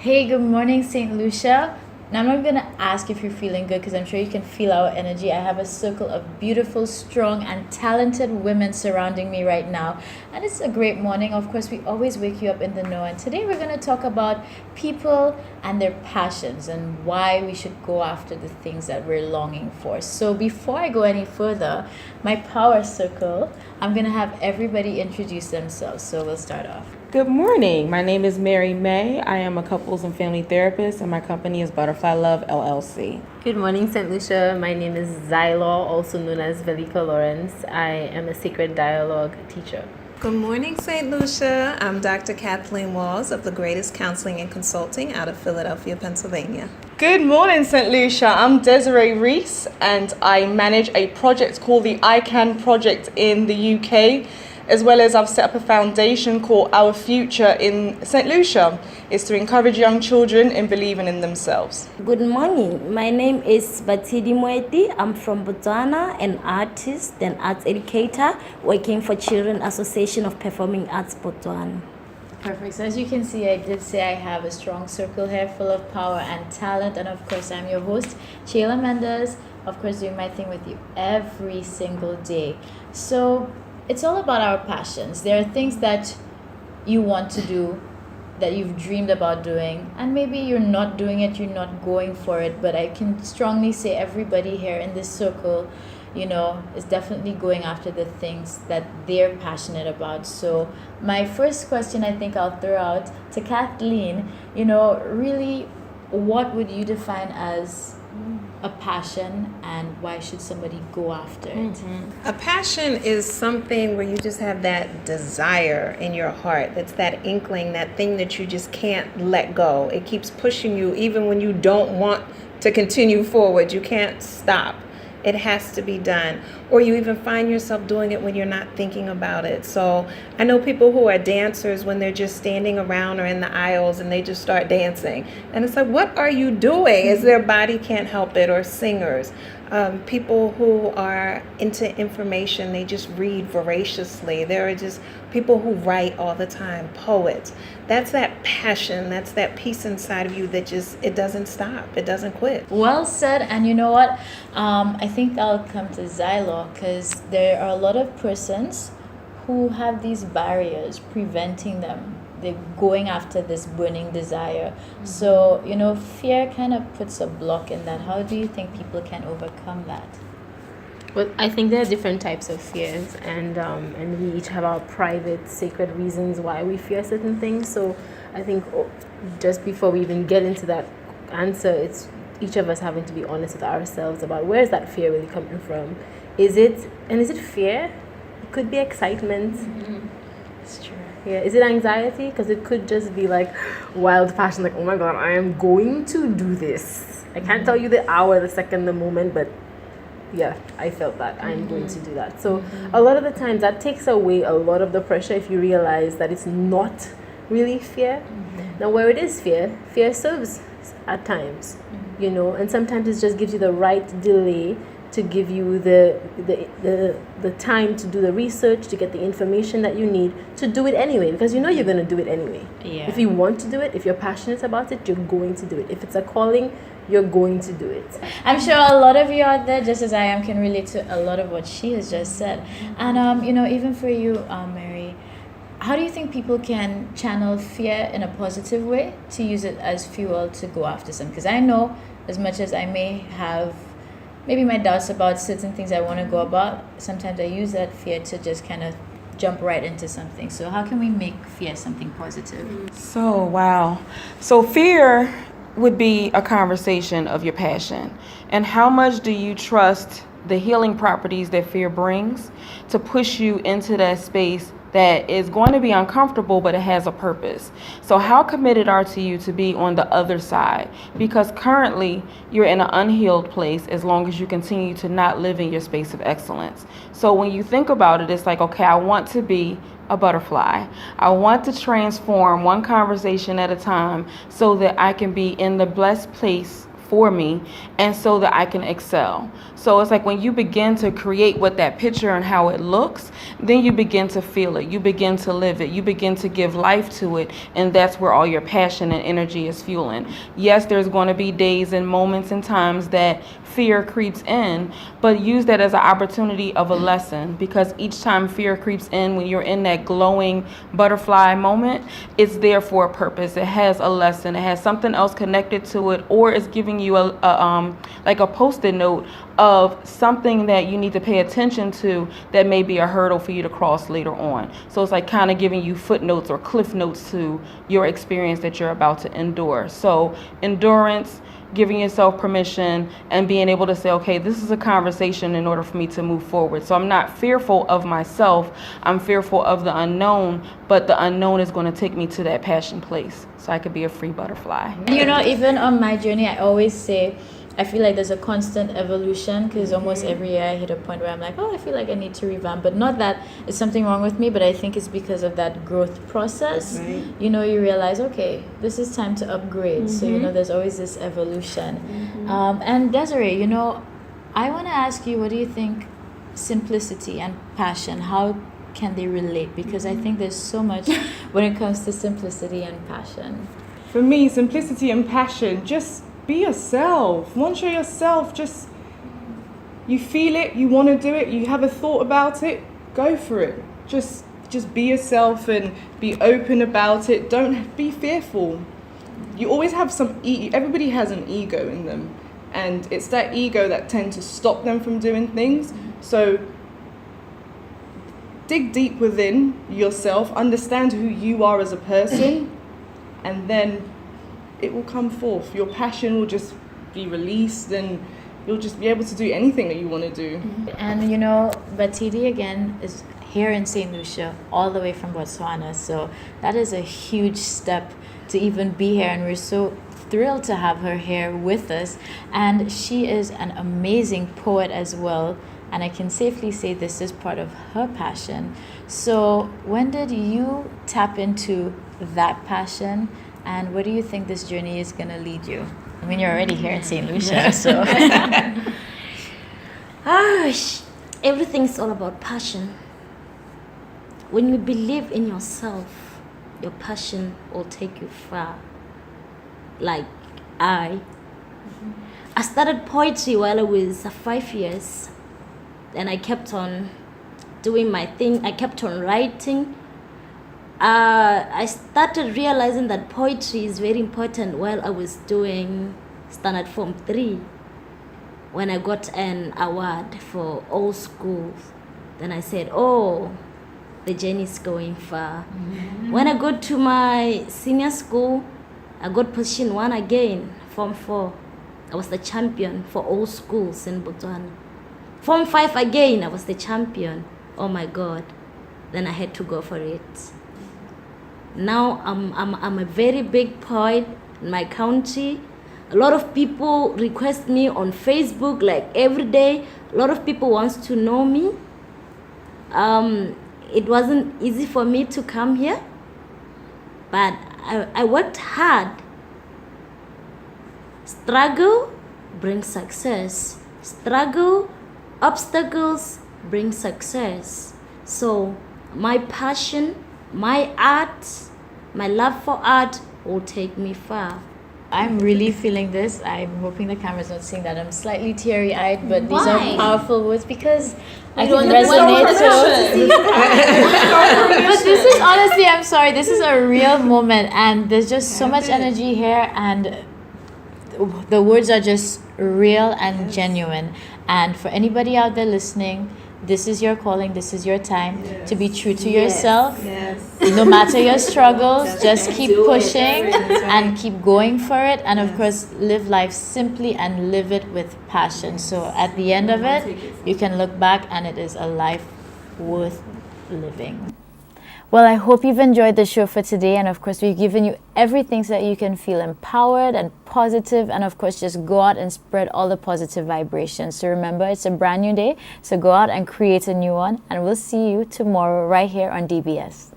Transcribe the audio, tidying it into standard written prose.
Hey, good morning, St. Lucia. Now, I'm not going to ask if you're feeling good because I'm sure you can feel our energy. I have a circle of beautiful, strong, and talented women surrounding me right now. And it's a great morning. Of course, we always wake you up in the know. And today we're going to talk about people and their passions and why we should go after the things that we're longing for. So before I go any further, my power circle, I'm going to have everybody introduce themselves. So we'll start off. Good morning. My name is Mary May. I am a couples and family therapist, and my company is Butterfly Love LLC. Good morning, St. Lucia. My name is Zylaw, also known as Velika Lawrence. I am a sacred dialogue teacher. Good morning, St. Lucia. I'm Dr. Kathleen Walls of the Greatest Counseling and Consulting out of Philadelphia, Pennsylvania. Good morning, St. Lucia. I'm Desiree Reese, and I manage a project called the Uccn project in the UK, as well as I've set up a foundation called Our Future in St. Lucia. It's to encourage young children in believing in themselves. Good morning. My name is Batidi Moeti. I'm from Botswana, an artist and arts educator working for Children Association of Performing Arts Botswana. Perfect. So as you can see, I did say I have a strong circle here full of power and talent. And of course, I'm your host, Sheila Mendes, of course, doing my thing with you every single day. So it's all about our passions. There are things that you want to do, that you've dreamed about doing, and maybe you're not doing it, you're not going for it, but I can strongly say everybody here in this circle, is definitely going after the things that they're passionate about. So my first question I think I'll throw out to Kathleen, really, what would you define as a passion, and why should somebody go after it? A passion is something where you just have that desire in your heart. It's that inkling, that thing that you just can't let go. It keeps pushing you even when you don't want to continue forward. You can't stop. It has to be done. Or you even find yourself doing it when you're not thinking about it. So I know people who are dancers when they're just standing around or in the aisles and they just start dancing. And it's like, what are you doing? As their body can't help it. Or singers. People who are into information, they just read voraciously. There are just people who write all the time, poets. That's that passion, that's that piece inside of you that it doesn't stop, it doesn't quit. Well said. And you know what? I think I'll come to Zylaw, because there are a lot of persons who have these barriers preventing them. They're going after this burning desire. Mm-hmm. So, fear kind of puts a block in that. How do you think people can overcome that? Well, I think there are different types of fears, and we each have our private, sacred reasons why we fear certain things. So I think just before we even get into that answer, it's each of us having to be honest with ourselves about where is that fear really coming from. Is it fear? It could be excitement. Mm-hmm. It's true. Yeah, is it anxiety? Because it could just be like wild passion, like, oh my God, I am going to do this. I can't tell you the hour, the second, the moment, but yeah, I felt that I'm going to do that. So a lot of the times that takes away a lot of the pressure if you realize that it's not really fear. Now, where it is fear serves at times, and sometimes it just gives you the right delay to give you the time to do the research, to get the information that you need to do it anyway, because you're going to do it anyway. Yeah. If you want to do it, if you're passionate about it, you're going to do it. If it's a calling, you're going to do it. I'm sure a lot of you out there, just as I am, can relate to a lot of what she has just said. And even for you, Mary, how do you think people can channel fear in a positive way to use it as fuel to go after something? Because I know, as much as I may have maybe my doubts about certain things I want to go about, sometimes I use that fear to just kind of jump right into something. So how can we make fear something positive? So fear would be a conversation of your passion. And how much do you trust the healing properties that fear brings to push you into that space that is going to be uncomfortable, but it has a purpose? So how committed are you to be on the other side? Because currently you're in an unhealed place as long as you continue to not live in your space of excellence. So when you think about it, it's like, okay, I want to be a butterfly. I want to transform one conversation at a time so that I can be in the blessed place for me, and so that I can excel. So it's like when you begin to create what that picture and how it looks, then you begin to feel it, you begin to live it, you begin to give life to it, and that's where all your passion and energy is fueling. Yes, there's going to be days and moments and times that fear creeps in, but use that as an opportunity of a lesson, because each time fear creeps in, when you're in that glowing butterfly moment, it's there for a purpose. It has a lesson, it has something else connected to it, or it's giving you like a post-it note of something that you need to pay attention to that may be a hurdle for you to cross later on. So it's like kind of giving you footnotes or cliff notes to your experience that you're about to endure. So endurance, giving yourself permission, and being able to say, okay, this is a conversation in order for me to move forward. So I'm not fearful of myself, I'm fearful of the unknown, but the unknown is going to take me to that passion place so I could be a free butterfly. You know, even on my journey, I always say, I feel like there's a constant evolution, because almost every year I hit a point where I'm like, oh, I feel like I need to revamp. But not that it's something wrong with me, but I think it's because of that growth process. Right. You know, you realize, okay, this is time to upgrade. So, you know, there's always this evolution. And Desiree, you know, I want to ask you, what do you think simplicity and passion, how can they relate? Because I think there's so much when it comes to simplicity and passion. For me, simplicity and passion, just be yourself. Once you're yourself, just, you feel it, you want to do it, you have a thought about it, go for it. Just be yourself and be open about it. Don't be fearful. You always have everybody has an ego in them, and it's that ego that tends to stop them from doing things. So dig deep within yourself, understand who you are as a person, and then it will come forth. Your passion will just be released, and you'll just be able to do anything that you want to do. And you know, Batidi again is here in St. Lucia, all the way from Botswana. So that is a huge step to even be here, and we're so thrilled to have her here with us. And she is an amazing poet as well, and I can safely say this is part of her passion. So when did you tap into that passion, and where do you think this journey is going to lead you? I mean, you're already here in St. Lucia, so. Everything's all about passion. When you believe in yourself, your passion will take you far. Like I started poetry while I was 5 years. Then I kept on doing my thing. I kept on writing. I started realizing that poetry is very important while I was doing Standard Form 3, when I got an award for all schools. Then I said, oh, the journey is going far. When I got to my senior school, I got position 1 again, Form 4. I was the champion for all schools in Botswana. Form 5 again, I was the champion. Oh my God. Then I had to go for it. Now I'm a very big poet in my country. A lot of people request me on Facebook, like every day. A lot of people wants to know me. It wasn't easy for me to come here, but I worked hard. Struggle brings success. Struggle, obstacles bring success. So my passion, my art, my love for art will take me far. I'm really feeling this. I'm hoping the camera's not seeing that. I'm slightly teary-eyed, but these are Why? powerful words because I don't can know resonate so. But this is honestly, I'm sorry, this is a real moment, and there's just so much energy here, and the words are just real and genuine. And for anybody out there listening, this is your calling, this is your time to be true to yourself. No matter your struggles, just keep pushing and keep going for it. And of course, live life simply and live it with passion. So at the end of it, you can look back and it is a life worth living. Well, I hope you've enjoyed the show for today, and of course we've given you everything so that you can feel empowered and positive, and of course just go out and spread all the positive vibrations. So remember, it's a brand new day, so go out and create a new one, and we'll see you tomorrow right here on DBS.